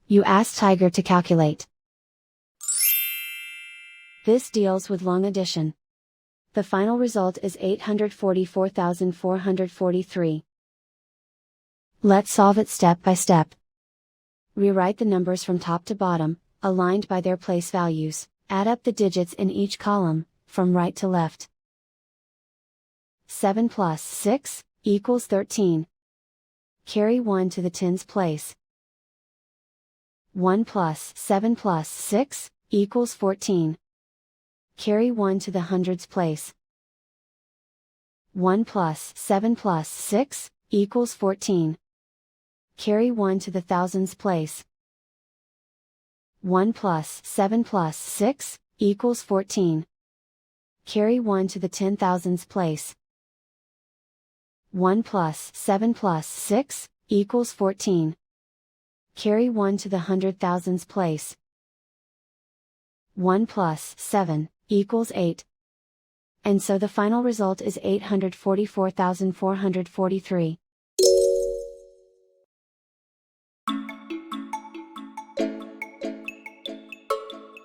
You ask Tiger to calculate. This deals with long addition. The final result is 844,443. Let's solve it step by step. Rewrite the numbers from top to bottom, aligned by their place values, add up the digits in each column, from right to left. 7 plus 6, equals 13. Carry 1 to the tens place. 1 plus 7 plus 6, equals 14. Carry 1 to the hundreds place. 1 plus 7 plus 6, equals 14. Carry 1 to the thousands place. 1 plus 7 plus 6, equals 14. Carry 1 to the 10,000s place. 1 plus 7 plus 6, equals 14. Carry 1 to the 100,000s place. 1 plus 7, equals 8. And so the final result is 844,443.